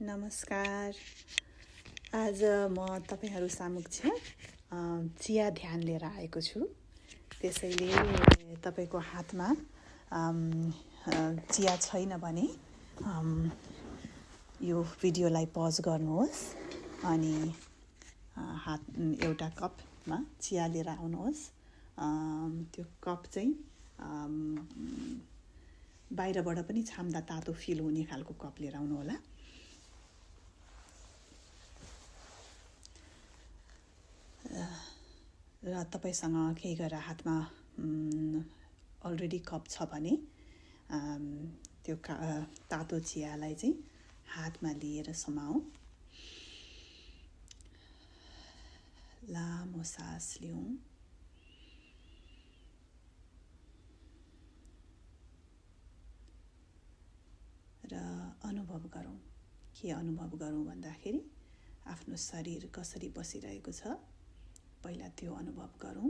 नमस्कार। आज म तपाईहरु समक्ष चिया ध्यान लिएर आएको छु। त्यसैले तपाईको हातमा चिया छैन भने यो भिडियोलाई पज गर्नुहोस् अनि हात एउटा कपमा चिया लिएर आउनुहोस्। त्यो कप चाहिँ बाहिरबाट पनि छाम्दा तातो फिल हुने खालको कप लिएर आउनु होला। र तपाईसँग केही गरेर हातमा अलरेडी कप छ भने त्यो तातो चियालाई चाहिँ हातमा लिएर समाऊ। लामो सास लिऊ। र अनुभव गरौँ। के अनुभव गरौँ भन्दाखेरि आफ्नो शरीर कसरी बसिरहेको छ पहिला त्यो अनुभव गरौँ।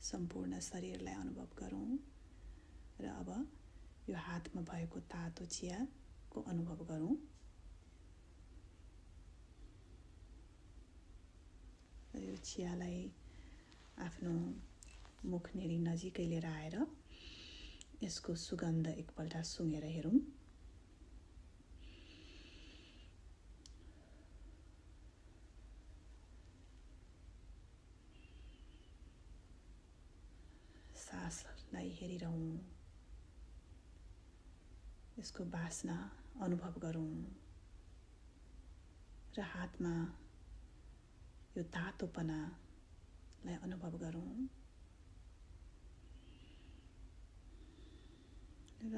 सम्पूर्ण शरीरलाई अनुभव गरौँ। र अब यो हातमा भएको तातो चियाको अनुभव गरौँ। र यो चियालाई आफ्नो मुखनेरी नजिकै लिएर आएर यसको सुगन्ध एकपल्ट सुँघेर हेरौँ। सासलाई हेरिरहौँ। यसको बास्ना अनुभव गरौँ। र हातमा यो तातोपनालाई अनुभव गरौँ। र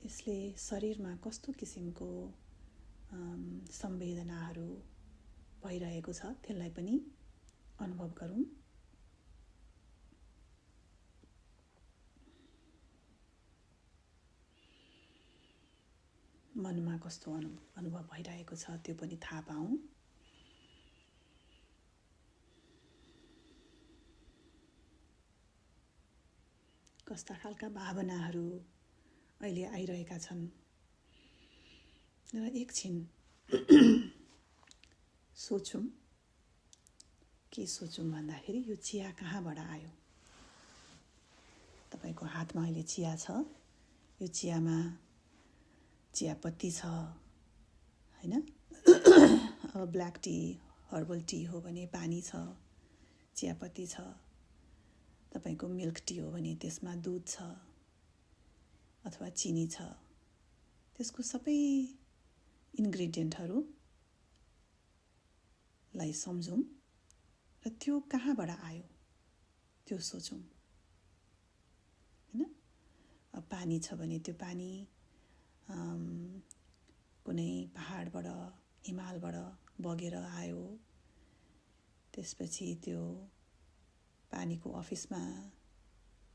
यसले शरीरमा कस्तो किसिमको संवेदनाहरू भइरहेको छ त्यसलाई पनि अनुभव गरौँ। मनमा कस्तो अनुभव भइरहेको छ त्यो पनि थाहा पाऊँ। कस्ता खालका भावनाहरू अहिले आइरहेका छन्। र एकछिन सोचौँ। के सोचौँ भन्दाखेरि यो चिया कहाँबाट आयो? तपाईको हातमा अहिले चिया छ। यो चियामा चियापत्ती छ, हैन? अब ब्ल्याक टी, हर्बल टी हो भने पानी छ, चियापत्ती छ। तपाईको मिल्क टी हो भने त्यसमा दूध छ अथवा चिनी छ। त्यसको सबै इन्ग्रेडियन्टहरूलाई सम्झौँ र त्यो कहाँबाट आयो त्यो सोचौँ। हैन? अब पानी छ भने त्यो पानी कुनै पहाडबाट हिमालबाट बगेर आयो। त्यसपछि त्यो पानीको अफिसमा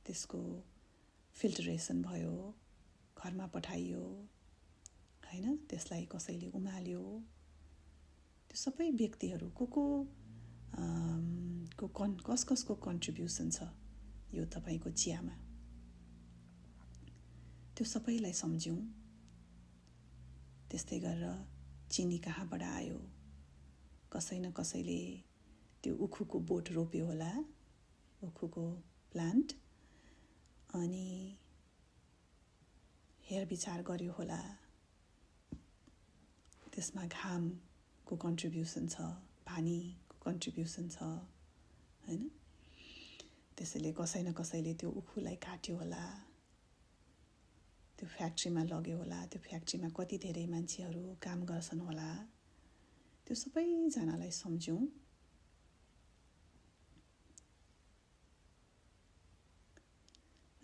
त्यसको फिल्टरेसन भयो, घरमा पठाइयो, हैन? त्यसलाई कसैले उमाल्यो। त्यो सबै व्यक्तिहरू कसको कन्ट्रिब्युसन छ यो तपाईको चियामा, त्यो सबैलाई सम्झौँ। त्यस्तै गरेर चिनी कहाँबाट आयो? कसै न कसैले त्यो उखुको बोट रोप्यो होला, उखुको प्लान्ट, अनि हेरविचार गर्यो होला। त्यसमा घामको कन्ट्रिब्युसन छ, पानीको कन्ट्रिब्युसन छ, हैन? त्यसैले कसै न कसैले त्यो उखुलाई काट्यो होला, त्यो फ्याक्ट्रीमा लग्यो होला। त्यो फ्याक्ट्रीमा कति धेरै मान्छेहरू काम गर्छन् होला। त्यो सबैजनालाई सम्झौँ।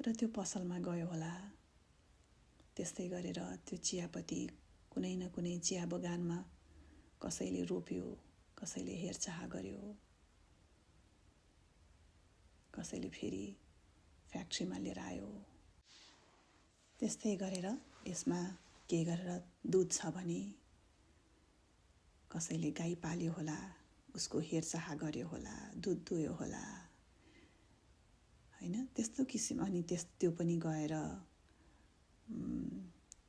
र त्यो पसलमा गयो होला। त्यस्तै गरेर त्यो चियापत्ती कुनै न कुनै चिया बगानमा कसैले रोप्यो, कसैले हेरचाह गर्यो, कसैले फेरि फ्याक्ट्रीमा लिएर आयो। त्यस्तै गरेर यसमा के गरेर दूध छ भने कसैले गाई पाल्यो होला, उसको हेरचाह गर्यो होला, दूध दुयो होला, होइन, त्यस्तो किसिम। अनि त्यो पनि गएर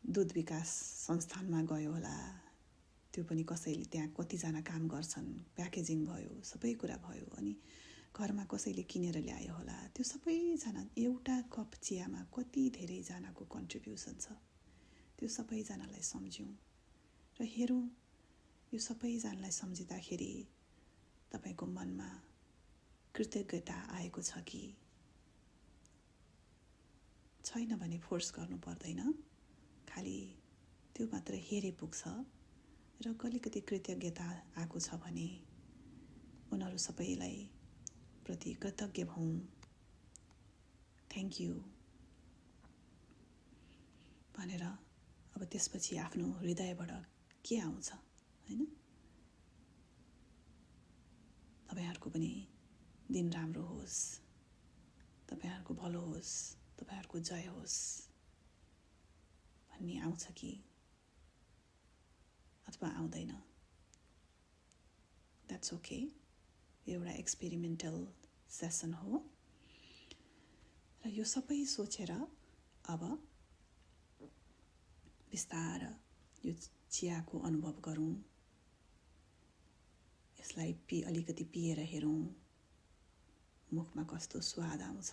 दुध विकास संस्थानमा गयो होला, त्यो पनि कसैले त्यहाँ कतिजना काम गर्छन्, प्याकेजिङ भयो, सबै कुरा भयो। अनि घरमा कसैले किनेर ल्यायो होला। त्यो सबैजना एउटा कप चियामा कति धेरैजनाको कन्ट्रिब्युसन छ, त्यो सबैजनालाई सम्झ्यौँ र हेरौँ। यो सबैजनालाई सम्झिँदाखेरि तपाईँको मनमा कृतज्ञता आएको छ कि छैन भने फोर्स गर्नु पर्दैन, खालि त्यो मात्र हेरे पुग्छ। र कलिकति कृतज्ञता आएको छ भने उनीहरू सबैलाई प्रति कृतज्ञ भौँ, थ्याङ्क यू भनेर। अब त्यसपछि आफ्नो हृदयबाट के आउँछ, होइन? तपाईँहरूको पनि दिन राम्रो होस्, तपाईँहरूको भलो होस्, तपाईँहरूको जय होस् भन्ने आउँछ कि अथवा आउँदैन, द्याट्स ओके। एउटा एक्सपेरिमेन्टल सेसन हो र यो सबै सोचेर अब बिस्तार यो चियाको अनुभव गरौँ। यसलाई अलिकति पिएर हेरौँ, मुखमा कस्तो स्वाद आउँछ,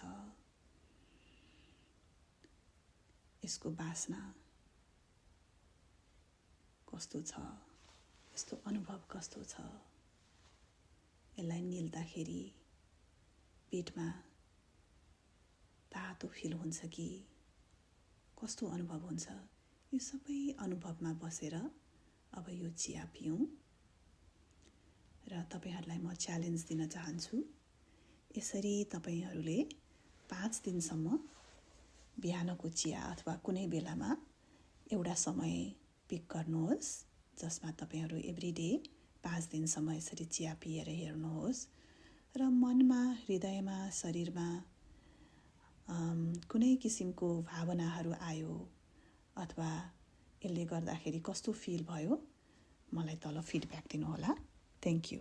यसको बास्ना कस्तो छ, यस्तो अनुभव कस्तो छ। यसलाई निल्दाखेरि पेटमा तातो फिल हुन्छ कि कस्तो अनुभव हुन्छ, यो सबै अनुभवमा बसेर अब यो चिया पियौँ। र तपाईँहरूलाई म च्यालेन्ज दिन चाहन्छु, यसरी तपाईँहरूले 5 दिनसम्म बिहानको चिया अथवा कुनै बेलामा एउटा समय पिक गर्नुहोस्, जसमा तपाईँहरू एभ्रिडे 5 दिनसम्म यसरी चिया पिएर हेर्नुहोस्। र मनमा, हृदयमा, शरीरमा कुनै किसिमको भावनाहरू आयो अथवा यसले गर्दाखेरि कस्तो फिल भयो, मलाई तल फिडब्याक दिनुहोला। Thank you.